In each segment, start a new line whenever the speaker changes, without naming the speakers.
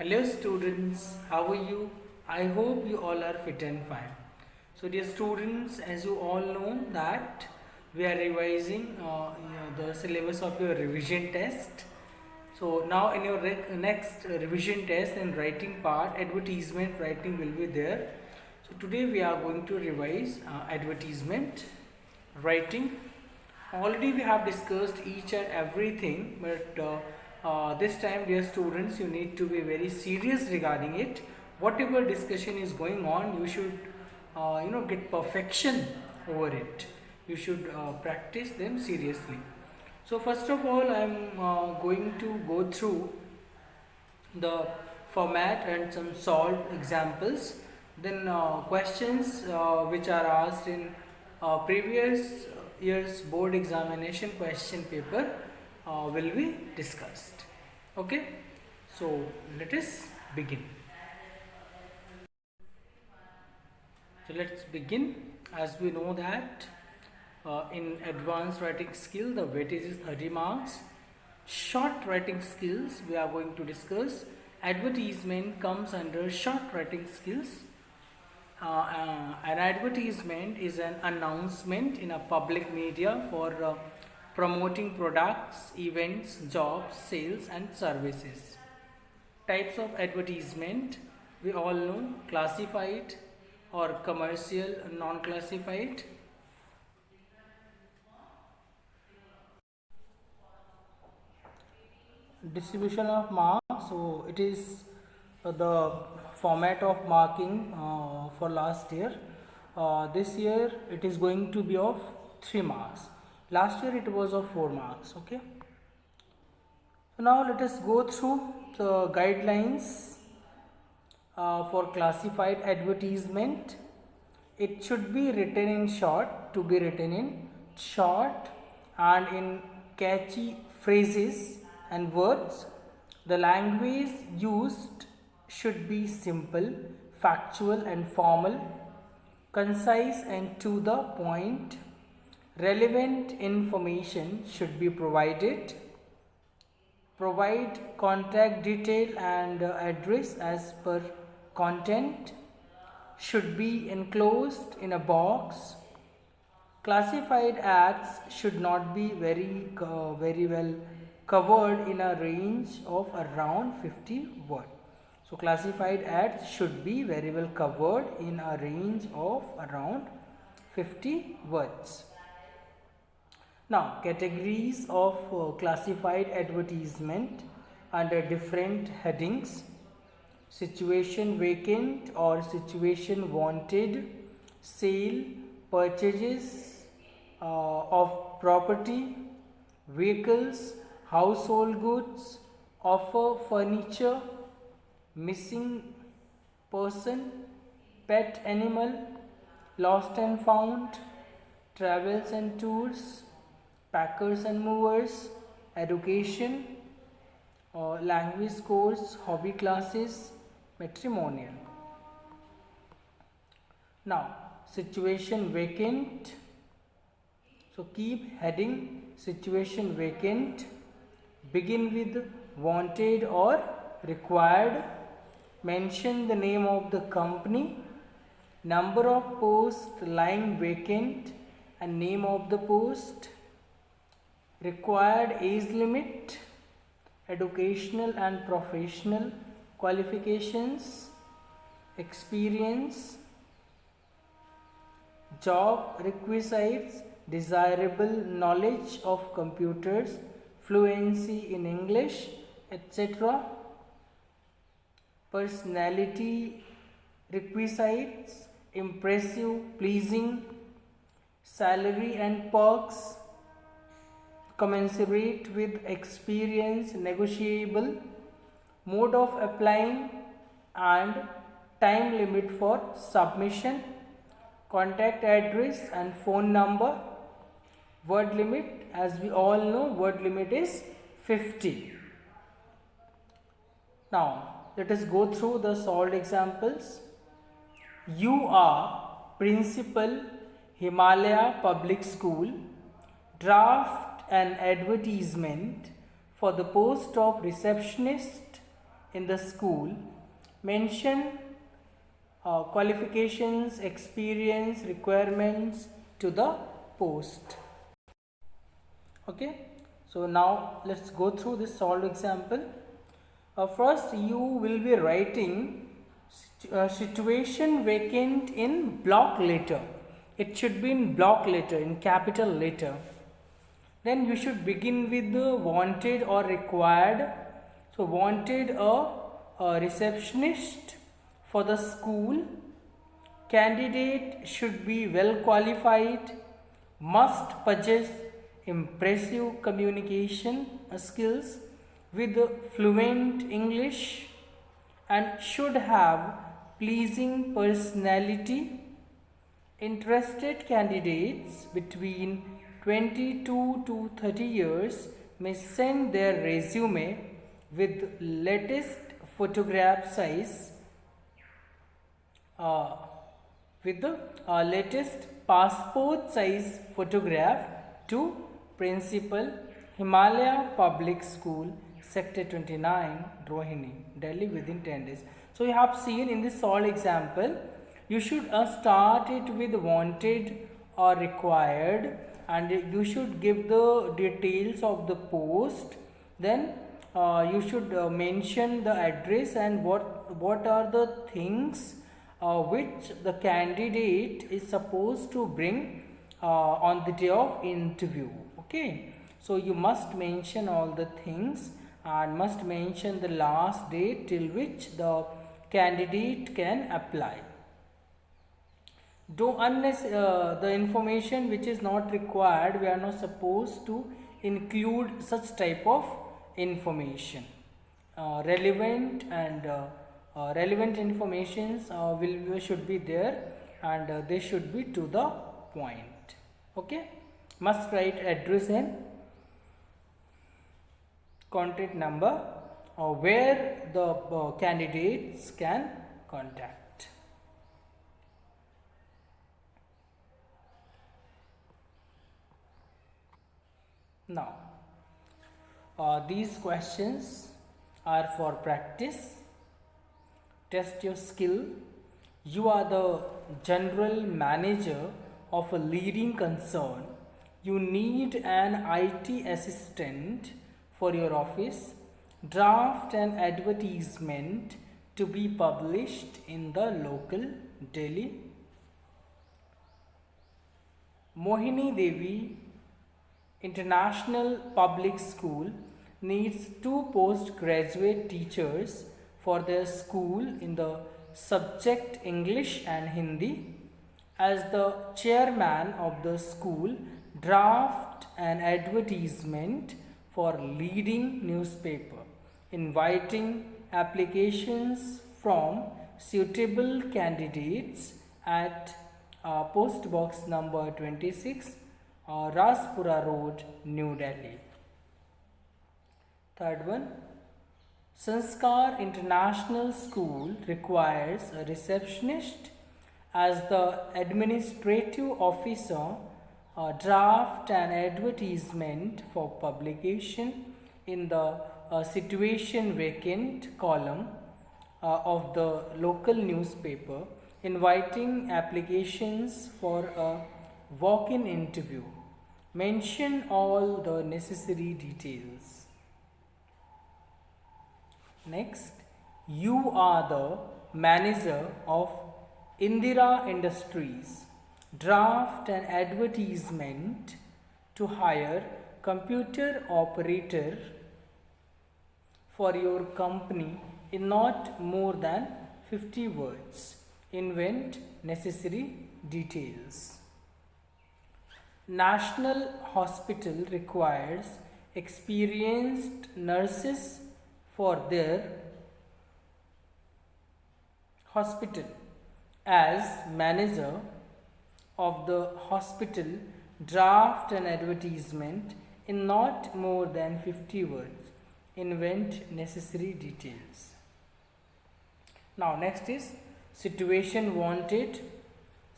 Hello students, how are you? I hope you all are fit and fine. So dear students, as you all know that we are revising the syllabus of your revision test. So now in your next revision test and writing part, advertisement writing will be there. So today we are going to revise advertisement writing. Already we have discussed each and everything, but this time dear students, you need to be very serious regarding it. Whatever discussion is going on, you should get perfection over it. You should practice them seriously. So first of all, I am going to go through the format and some solved examples, then questions which are asked in previous year's board examination question paper will be discussed. Okay, so let us begin. So let's begin. As we know that in advanced writing skill the weightage is 30 marks. Short writing skills we are going to discuss. Advertisement comes under short writing skills. An advertisement is an announcement in a public media for promoting products, events, jobs, sales and services. Types of advertisement we all know: classified or commercial, non-classified. Distribution of marks, so it is the format of marking for last year. This year it is going to be of 3 marks. Last year it was of 4 marks. Okay, so now let us go through the guidelines for classified advertisement. It should be written in short, to be written in short and in catchy phrases and words. The language used should be simple, factual and formal, concise and to the point. Relevant information should be provided. Provide contact detail and address as per content. Should be enclosed in a box. Classified ads should not be very well covered in a range of around 50 words. So classified ads should be very well covered in a range of around 50 words. Now, categories of classified advertisement under different headings: situation vacant or situation wanted, sale, purchases of property, vehicles, household goods, offer furniture, missing person, pet animal, lost and found, travels and tours, packers and movers, education, language course, hobby classes, matrimonial. Now, situation vacant. So keep heading situation vacant. Begin with wanted or required. Mention the name of the company, number of posts lying vacant and name of the post. Required age limit, educational and professional qualifications, experience, job requisites, desirable knowledge of computers, fluency in English, etc. Personality requisites, impressive, pleasing, salary and perks commensurate with experience, negotiable, mode of applying and time limit for submission, contact address and phone number. Word limit, as we all know, word limit is 50. Now let us go through the solved examples. You are principal, Himalaya Public School. Draft an advertisement for the post of receptionist in the school. Mention qualifications, experience, requirements to the post. Okay, so now let's go through this solved example. First, you will be writing situation vacant in block letter. It should be in block letter, in capital letter. Then you should begin with the wanted or required. So wanted a receptionist for the school. Candidate should be well qualified, must possess impressive communication skills with fluent English, and should have pleasing personality. Interested candidates between 22 to 30 years may send their resume with latest photograph size with the latest passport size photograph to Principal, Himalaya Public School, Sector 29, Rohini, Delhi within 10 days. So you have seen in this solved example, you should start it with wanted or required, and you should give the details of the post. Then you should mention the address and what are the things which the candidate is supposed to bring on the day of interview. Okay, so you must mention all the things and must mention the last date till which the candidate can apply. The information which is not required, we are not supposed to include such type of information. Relevant informations should be there, and they should be to the point. Okay, must write address and contact number where the candidates can contact. Now, these questions are for practice. Test your skill. You are the general manager of a leading concern. You need an IT assistant for your office. Draft an advertisement to be published in the local daily. Mohini Devi International Public School needs 2 postgraduate teachers for their school in the subject English and Hindi. As the chairman of the school, draft an advertisement for leading newspaper, inviting applications from suitable candidates at post box number 26, Rajpura Road, New Delhi. Third one, Sanskar International School requires a receptionist. As the administrative officer, draft an advertisement for publication in the situation vacant column of the local newspaper, inviting applications for a walk-in interview. Mention all the necessary details. Next, you are the manager of Indira Industries. Draft an advertisement to hire computer operator for your company in not more than 50 words. Invent necessary details. National Hospital requires experienced nurses for their hospital. As manager of the hospital, draft an advertisement in not more than 50 words. Invent necessary details. Now next is situation wanted.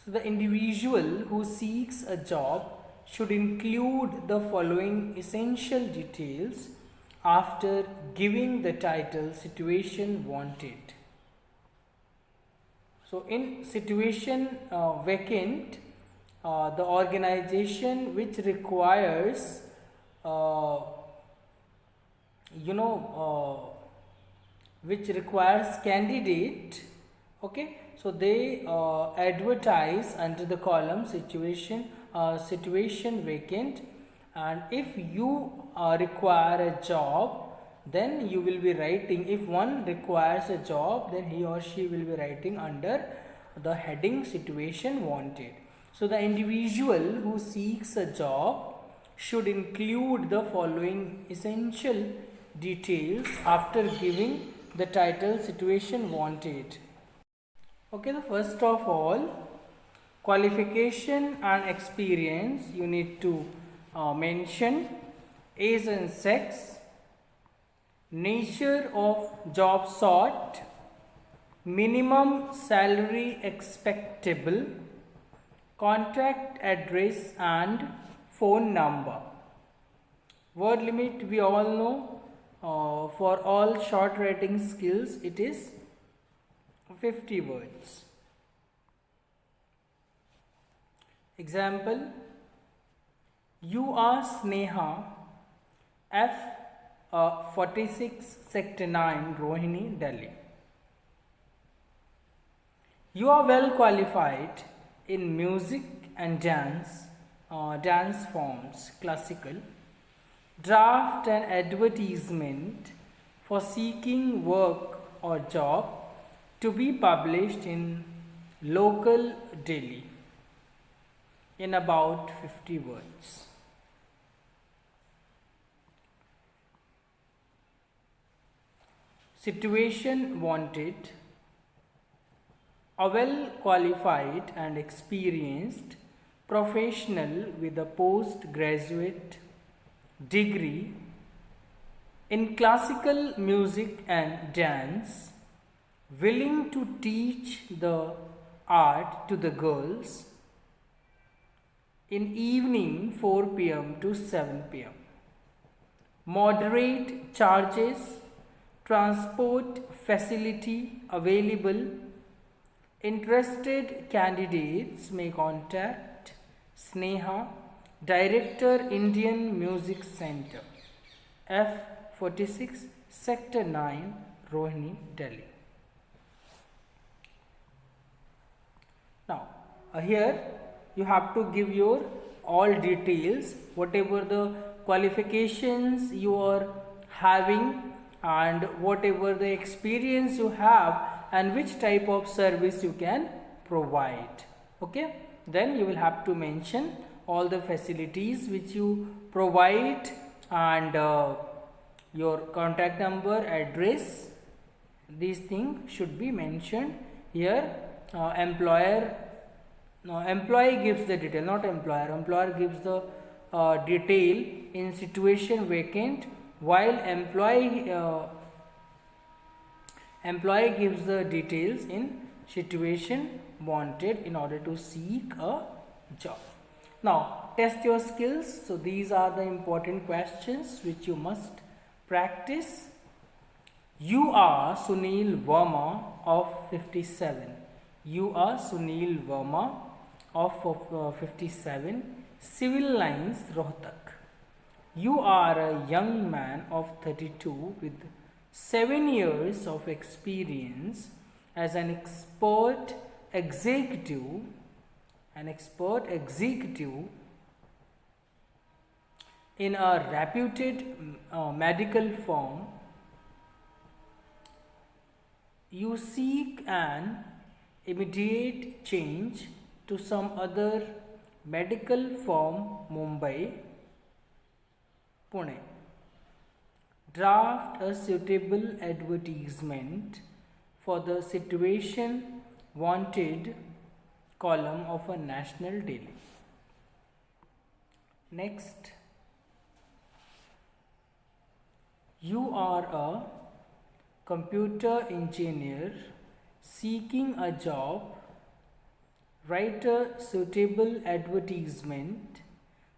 So the individual who seeks a job should include the following essential details after giving the title situation wanted. So in situation vacant, the organization which requires uh, you know which requires candidate, okay, so they advertise under the column situation vacant, and if you require a job, then you will be writing, if one requires a job, then he or she will be writing under the heading situation wanted. So the individual who seeks a job should include the following essential details after giving the title situation wanted. Okay, the first of all, qualification and experience you need to mention, age and sex, nature of job sought, minimum salary expectable, contact address and phone number. Word limit we all know, for all short writing skills it is 50 words. Example, you are Sneha, F 46 Sector 9, Rohini, Delhi. You are well qualified in music and dance forms, classical. Draft an advertisement for seeking work or job to be published in local Delhi in about 50 words. Situation wanted, a well qualified and experienced professional with a postgraduate degree in classical music and dance, willing to teach the art to the girls in evening 4 p.m. to 7 p.m. Moderate charges, transport facility available. Interested candidates may contact Sneha, Director, Indian Music Center, F 46 Sector 9, Rohini, Delhi. Now, here you have to give your all details, whatever the qualifications you are having and whatever the experience you have and which type of service you can provide. Okay, then you will have to mention all the facilities which you provide and your contact number, address. These things should be mentioned here. Employee gives the detail, not employer. Employer gives the detail in situation vacant, while employee gives the details in situation wanted in order to seek a job. Now, test your skills. So, these are the important questions which you must practice. You are Sunil Verma of 57. You are Sunil Verma of 57, Civil Lines, Rohtak. You are a young man of 32 with 7 years of experience as an expert executive in a reputed medical firm. You seek an immediate change to some other medical firm, Mumbai, Pune. Draft a suitable advertisement for the situation wanted column of a national daily. Next, you are a computer engineer seeking a job. Write a suitable advertisement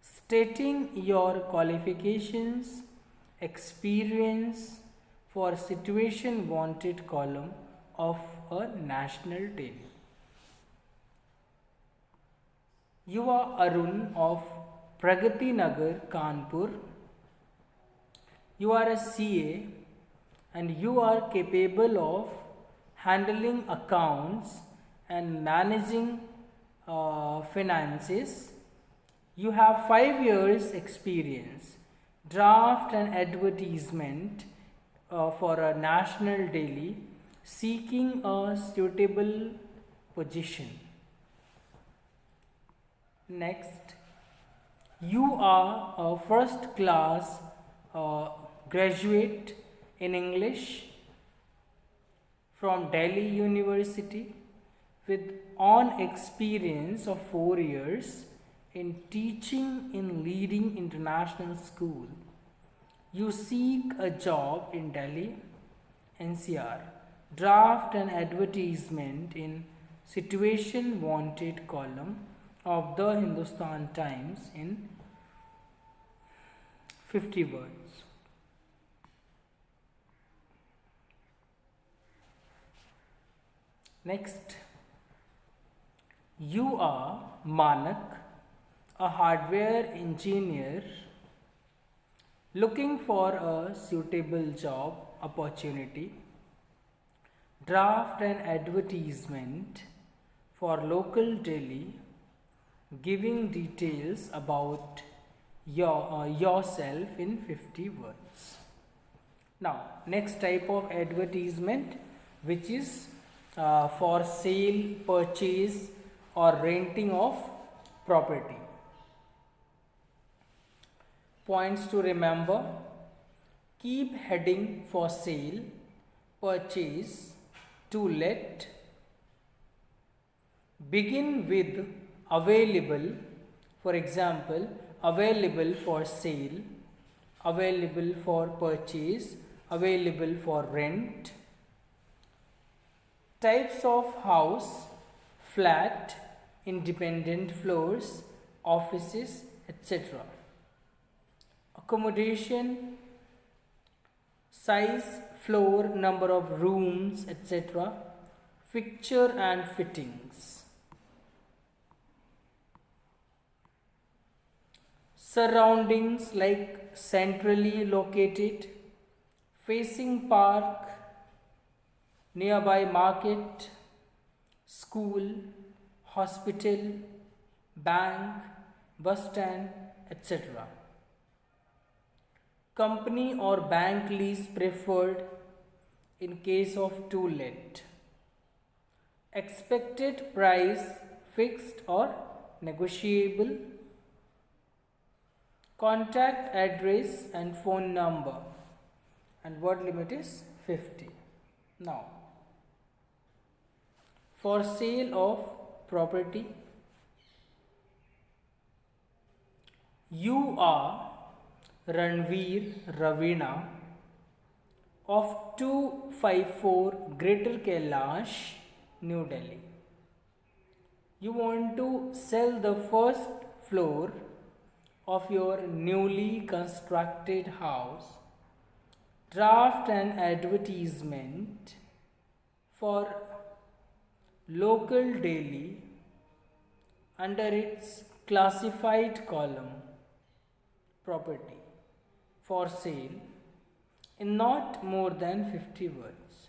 stating your qualifications experience for situation wanted column of a national daily. You are Arun of Pragati Nagar, Kanpur. You are a CA and you are capable of handling accounts and managing finances. You have 5 years experience. Draft an advertisement for a national daily seeking a suitable position. Next, you are a first class graduate in English from Delhi University with on experience of 4 years in teaching in leading international school. You seek a job in Delhi, NCR. Draft an advertisement in situation wanted column of the Hindustan Times in 50 words. Next, you are Manak, a hardware engineer looking for a suitable job opportunity. Draft an advertisement for local Delhi giving details about yourself in 50 words. Now, next type of advertisement, which is for sale, purchase or renting of property. Points to remember: keep heading for sale, purchase, to let. Begin with available, for example, available for sale, available for purchase, available for rent. Types of house: flat, independent floors, offices, etc. Accommodation: size, floor, number of rooms, etc. Fixture and fittings. Surroundings like centrally located, facing park, nearby market, school, hospital, bank, bus stand, etc. Company or bank lease preferred in case of to let. Expected price fixed or negotiable. Contact address and phone number, and word limit is 50. Now, for sale of property, you are Ranveer Ravina of 254 Greater Kailash, New Delhi. You want to sell the first floor of your newly constructed house. Draft an advertisement for local daily under its classified column property for sale in not more than 50 words.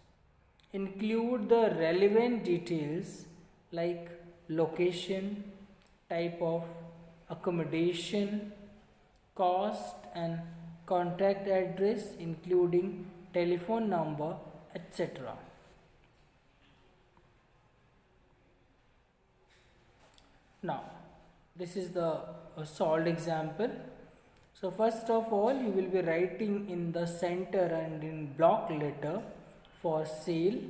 Include the relevant details like location, type of accommodation, cost and contact address including telephone number, etc. Now, this is the solved example. So first of all, you will be writing in the center and in block letter for sale,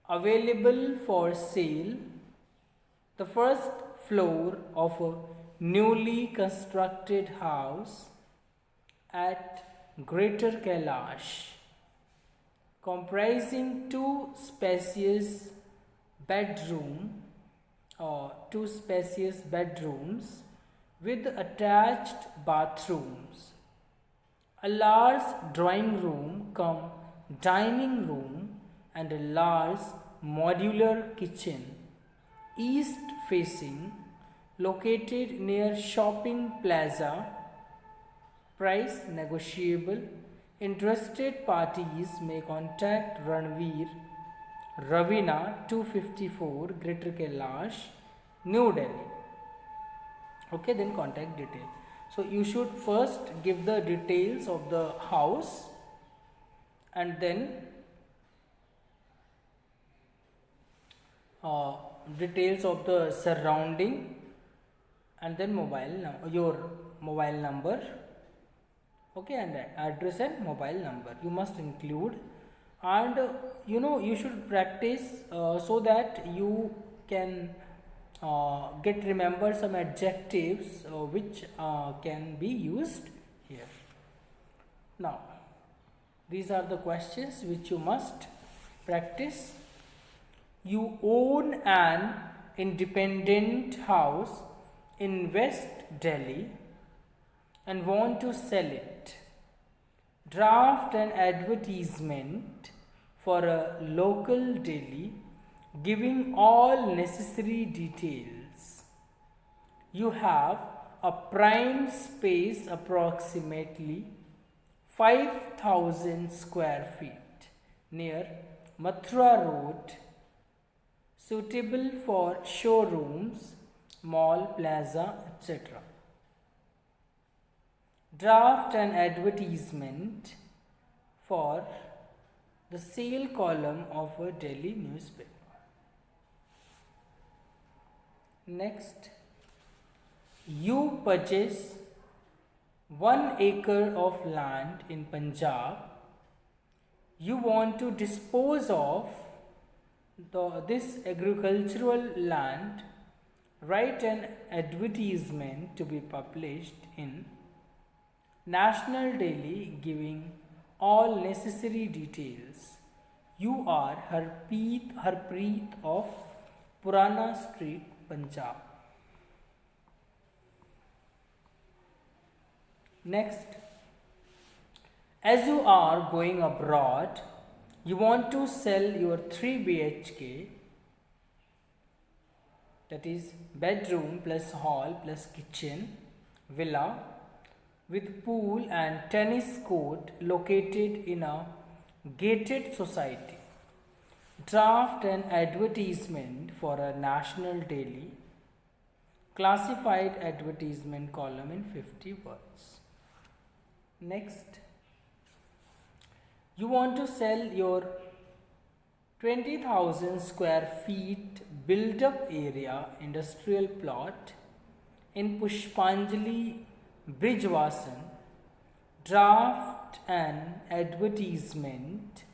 available for sale, the first floor of a newly constructed house at Greater Kailash, comprising two spacious bedrooms with attached bathrooms. A large drawing room cum dining room and a large modular kitchen, east facing, located near shopping plaza. Price negotiable. Interested parties may contact Ranveer Ravina 254 Greater Kailash, New Delhi. Okay, then contact detail. So you should first give the details of the house and then details of the surrounding and then your mobile number, okay, and address and mobile number you must include. And you should practice so that you can get remember some adjectives which can be used here. Now these are the questions which you must practice. You own an independent house in West Delhi and want to sell it. Draft an advertisement for a local daily giving all necessary details. You have a prime space approximately 5,000 square feet near Mathura Road, suitable for showrooms, mall, plaza, etc. Draft an advertisement for the sale column of a Delhi newspaper. Next, you purchase 1 acre of land in Punjab. You want to dispose of this agricultural land. Write an advertisement to be published in National Daily giving all necessary details. You are Harpreet of Purana Street, Punjab. Next, as you are going abroad, you want to sell your 3 BHK, that is bedroom plus hall plus kitchen villa with pool and tennis court located in a gated society. Draft an advertisement for a national daily, classified advertisement column in 50 words. Next, you want to sell your 20,000 square feet build up area industrial plot in Pushpanjali, Brijwasan. Draft an advertisement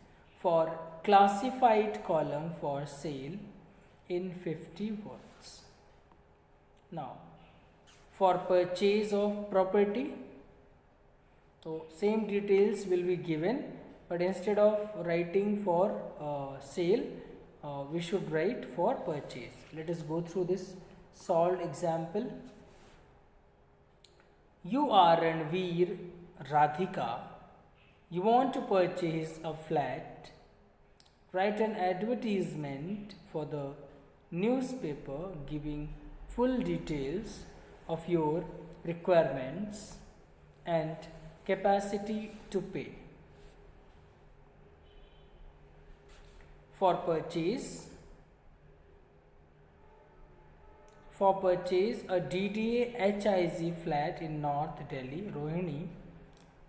for classified column for sale in 50 words. Now, for purchase of property, so same details will be given, but instead of writing for sale, we should write for purchase. Let us go through this solved example. You are Ranveer Radhika. You want to purchase a flat. Write an advertisement for the newspaper giving full details of your requirements and capacity to pay. For purchase, a DDA HIG flat in North Delhi, Rohini,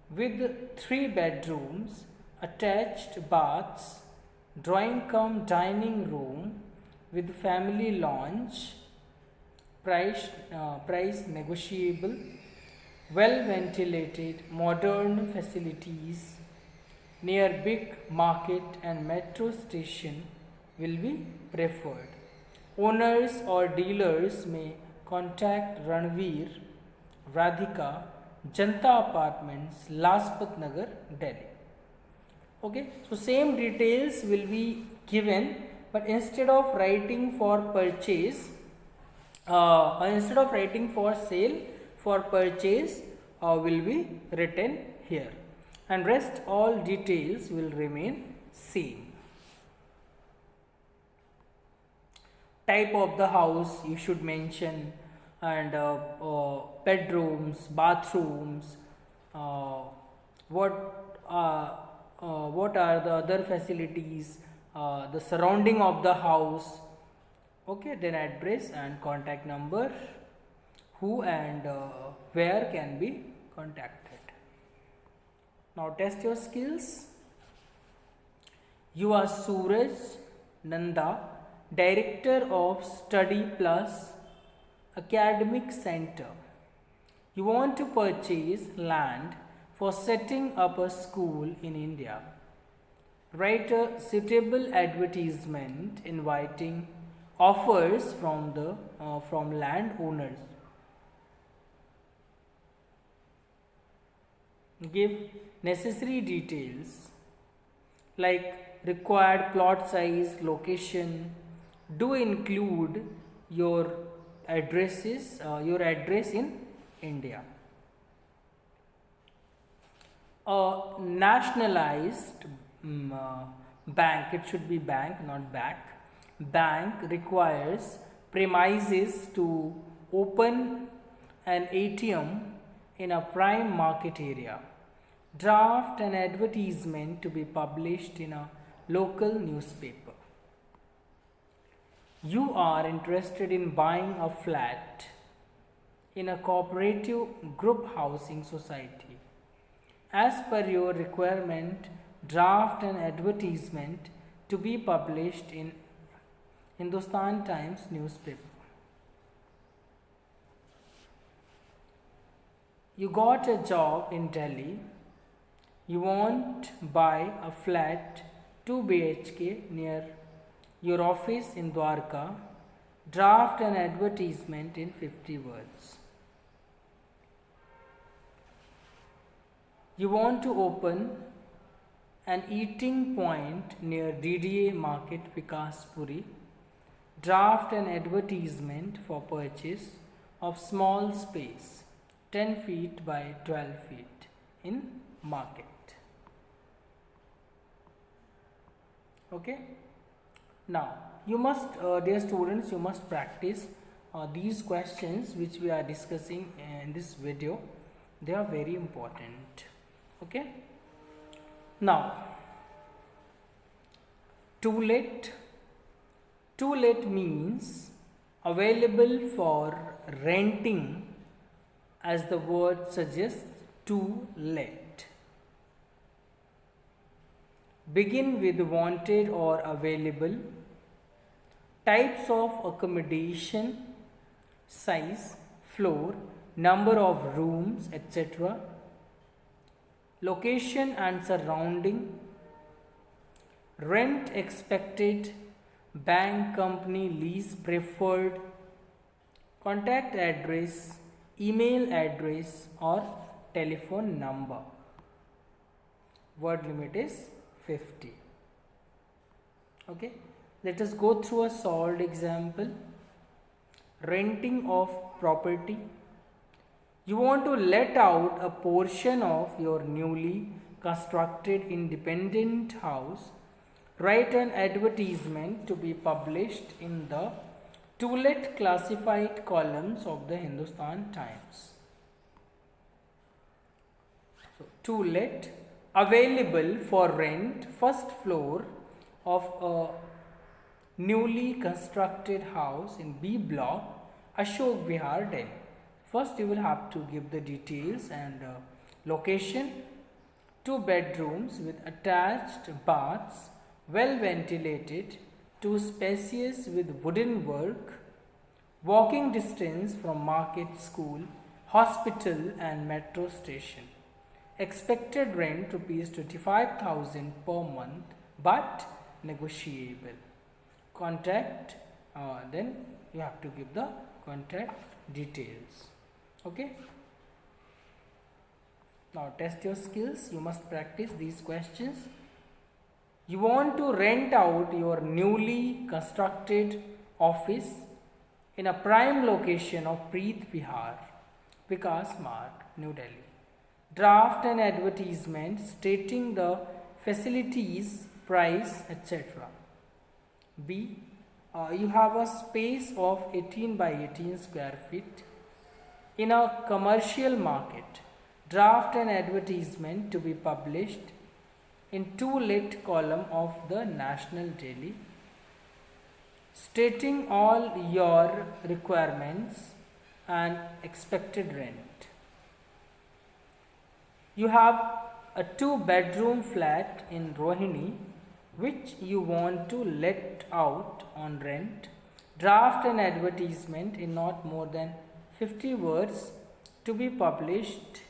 with 3 bedrooms, attached baths, drawing cum dining room with family lounge, price negotiable, well ventilated, modern facilities near big market and metro station will be preferred. Owners or dealers may contact Ranveer Radhika, Janta Apartments, Lajpat Nagar, Delhi. Okay, so same details will be given, but instead of writing for purchase, instead of writing for sale, for purchase will be written here. and rest all details will remain same. Type of the house you should mention, and bedrooms, bathrooms, uh, what are the other facilities, the surrounding of the house. Okay, then address and contact number, who and where can be contacted. Now test your skills. You are Suraj Nanda, Director of Study Plus Academic Center. You want to purchase land for setting up a school in India. Write a suitable advertisement inviting offers from landowners. Give necessary details like required plot size, location. Do include your address in India. A nationalized bank, it should be bank, not back. Bank requires premises to open an ATM in a prime market area. Draft an advertisement to be published in a local newspaper. You are interested in buying a flat in a cooperative group housing society. As per your requirement, draft an advertisement to be published in Hindustan Times newspaper. You got a job in Delhi. You want to buy a flat 2 BHK near your office in Dwarka. Draft an advertisement in 50 words. You want to open an eating point near DDA Market, Vikaspuri. Draft an advertisement for purchase of small space 10 feet by 12 feet in market. Okay. Now you must, dear students, you must practice these questions which we are discussing in this video. They are very important. Okay. Now, to let. To let means available for renting, as the word suggests, to let. Begin with wanted or available. Types of accommodation, size, floor, number of rooms, etc. Location and surrounding. Rent expected. Bank, company, lease preferred. Contact address, email address or telephone number. Word limit is 50. Okay. Let us go through a solved example. Renting of property. You want to let out a portion of your newly constructed independent house. Write an advertisement to be published in the to let classified columns of the Hindustan Times. So, to let, available for rent, first floor of a newly constructed house in B block, Ashok Vihar, Delhi. First you will have to give the details and location. 2 bedrooms with attached baths, well ventilated, 2 spacious with wooden work, walking distance from market, school, hospital and metro station. Expected rent rupees 25,000 per month, but negotiable. Contact, then you have to give the contact details. Okay. Now test your skills. You must practice these questions. You want to rent out your newly constructed office in a prime location of Preet Vihar, Vikas Marg, New Delhi. Draft an advertisement stating the facilities, price, etc. B. You have a space of 18 by 18 square feet in a commercial market. Draft an advertisement to be published in two lit column of the National Daily, stating all your requirements and expected rent. You have a 2-bedroom flat in Rohini which you want to let out on rent. Draft an advertisement in not more than 50 words to be published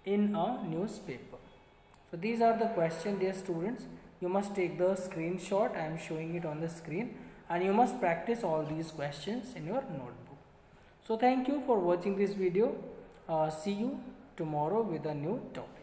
in a newspaper. So these are the questions, dear students. You must take the screenshot. I am showing it on the screen, and you must practice all these questions in your notebook. So thank you for watching this video. See you tomorrow with a new topic.